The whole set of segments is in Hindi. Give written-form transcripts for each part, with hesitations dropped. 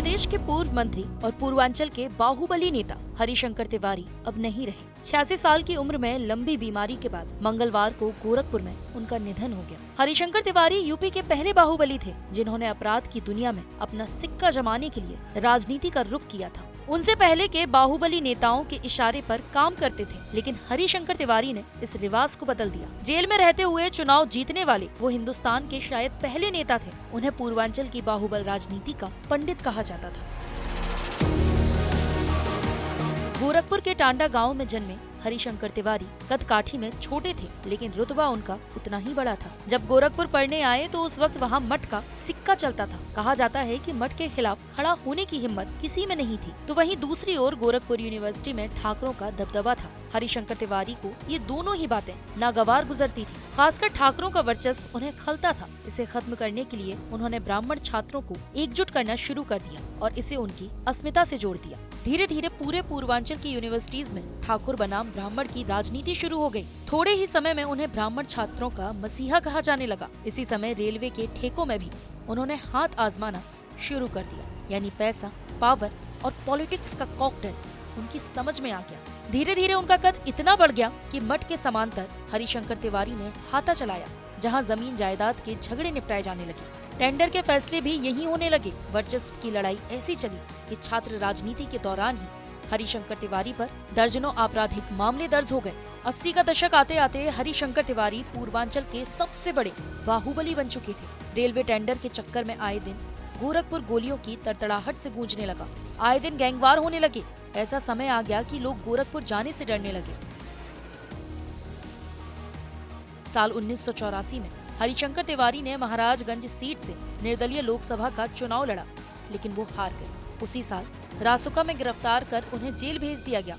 प्रदेश के पूर्व मंत्री और पूर्वांचल के बाहुबली नेता हरिशंकर तिवारी अब नहीं रहे। 86 साल की उम्र में लंबी बीमारी के बाद मंगलवार को गोरखपुर में उनका निधन हो गया। हरिशंकर तिवारी यूपी के पहले बाहुबली थे जिन्होंने अपराध की दुनिया में अपना सिक्का जमाने के लिए राजनीति का रुख किया था। उनसे पहले के बाहुबली नेताओं के इशारे पर काम करते थे, लेकिन हरिशंकर तिवारी ने इस रिवाज को बदल दिया। जेल में रहते हुए चुनाव जीतने वाले वो हिंदुस्तान के शायद पहले नेता थे। उन्हें पूर्वांचल की बाहुबल राजनीति का पंडित कहा जाता था। गोरखपुर के टांडा गांव में जन्मे हरिशंकर तिवारी कद काठी में छोटे थे, लेकिन रुतबा उनका उतना ही बड़ा था। जब गोरखपुर पढ़ने आए तो उस वक्त वहाँ मठ का सिक्का चलता था। कहा जाता है कि मठ के खिलाफ खड़ा होने की हिम्मत किसी में नहीं थी। तो वहीं दूसरी ओर गोरखपुर यूनिवर्सिटी में ठाकरों का दबदबा था। हरिशंकर तिवारी को ये दोनों ही बातें नागवार गुजरती थी। खासकर ठाकरों का वर्चस्व उन्हें खलता था। इसे खत्म करने के लिए उन्होंने ब्राह्मण छात्रों को एकजुट करना शुरू कर दिया और इसे उनकी अस्मिता से जोड़ दिया। धीरे धीरे पूरे पूर्वांचल की यूनिवर्सिटीज में ठाकुर बनाम ब्राह्मण की राजनीति शुरू हो गई। थोड़े ही समय में उन्हें ब्राह्मण छात्रों का मसीहा कहा जाने लगा। इसी समय रेलवे के ठेकों में भी उन्होंने हाथ आजमाना शुरू कर दिया, यानी पैसा, पावर और पॉलिटिक्स का कॉकटेल उनकी समझ में आ गया। धीरे धीरे उनका कद इतना बढ़ गया कि मठ के समांतर हरिशंकर तिवारी ने हाथा चलाया, जहां जमीन जायदाद के झगड़े निपटाए जाने लगे। टेंडर के फैसले भी यही होने लगे। वर्चस्व की लड़ाई ऐसी चली कि छात्र राजनीति के दौरान ही हरिशंकर तिवारी पर दर्जनों आपराधिक मामले दर्ज हो गए। 80 का दशक आते आते हरिशंकर तिवारी पूर्वांचल के सबसे बड़े बाहुबली बन चुके थे। रेलवे टेंडर के चक्कर में आए दिन गोरखपुर गोलियों की तड़तड़ाहट से गूंजने लगा। आए दिन गैंगवार होने लगे। ऐसा समय आ गया कि लोग गोरखपुर जाने से डरने लगे। साल 1984 में हरिशंकर तिवारी ने महाराजगंज सीट से निर्दलीय लोकसभा का चुनाव लड़ा, लेकिन वो हार गए। उसी साल रासुका में गिरफ्तार कर उन्हें जेल भेज दिया गया।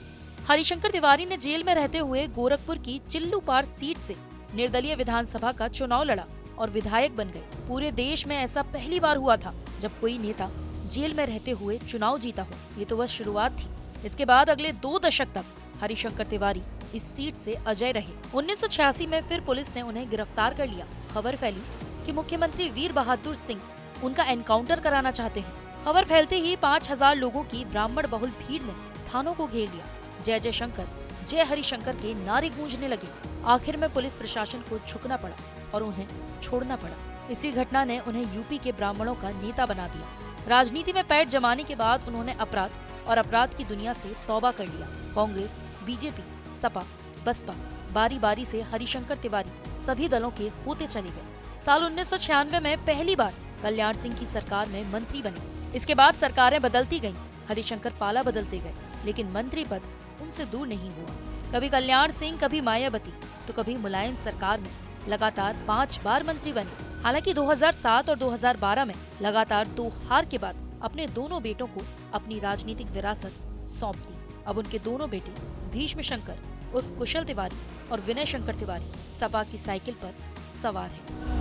हरिशंकर तिवारी ने जेल में रहते हुए गोरखपुर की चिल्लूपार सीट से निर्दलीय विधानसभा का चुनाव लड़ा और विधायक बन गए। पूरे देश में ऐसा पहली बार हुआ था जब कोई नेता जेल में रहते हुए चुनाव जीता हो। ये तो बस शुरुआत थी। इसके बाद अगले 2 दशक तक हरिशंकर तिवारी इस सीट से अजय रहे। 1986 में फिर पुलिस ने उन्हें गिरफ्तार कर लिया। खबर फैली कि मुख्यमंत्री वीर बहादुर सिंह उनका एनकाउंटर कराना चाहते हैं। खबर फैलते ही 5000 लोगों की ब्राह्मण बहुल भीड़ ने थानों को घेर लिया। जय जय शंकर, जय हरिशंकर के नारे गूंजने लगे। आखिर में पुलिस प्रशासन को झुकना पड़ा और उन्हें छोड़ना पड़ा। इसी घटना ने उन्हें यूपी के ब्राह्मणों का नेता बना दिया। राजनीति में पैर जमाने के बाद उन्होंने अपराध और अपराध की दुनिया से तौबा कर लिया। कांग्रेस, बीजेपी, सपा, बसपा, बारी बारी से हरिशंकर तिवारी सभी दलों के होते चले गए। साल 1996 में पहली बार कल्याण सिंह की सरकार में मंत्री बने। इसके बाद सरकारें बदलती गईं, हरिशंकर पाला बदलते गए, लेकिन मंत्री पद उनसे दूर नहीं हुआ। कभी कल्याण सिंह, कभी मायावती, तो कभी मुलायम सरकार में लगातार 5 बार मंत्री बने। हालांकि 2007 और 2012 में लगातार 2 हार के बाद अपने दोनों बेटों को अपनी राजनीतिक विरासत सौंप दी। अब उनके दोनों बेटे भीष्म शंकर उर्फ कुशल तिवारी और विनय शंकर तिवारी सपा की साइकिल पर सवार हैं।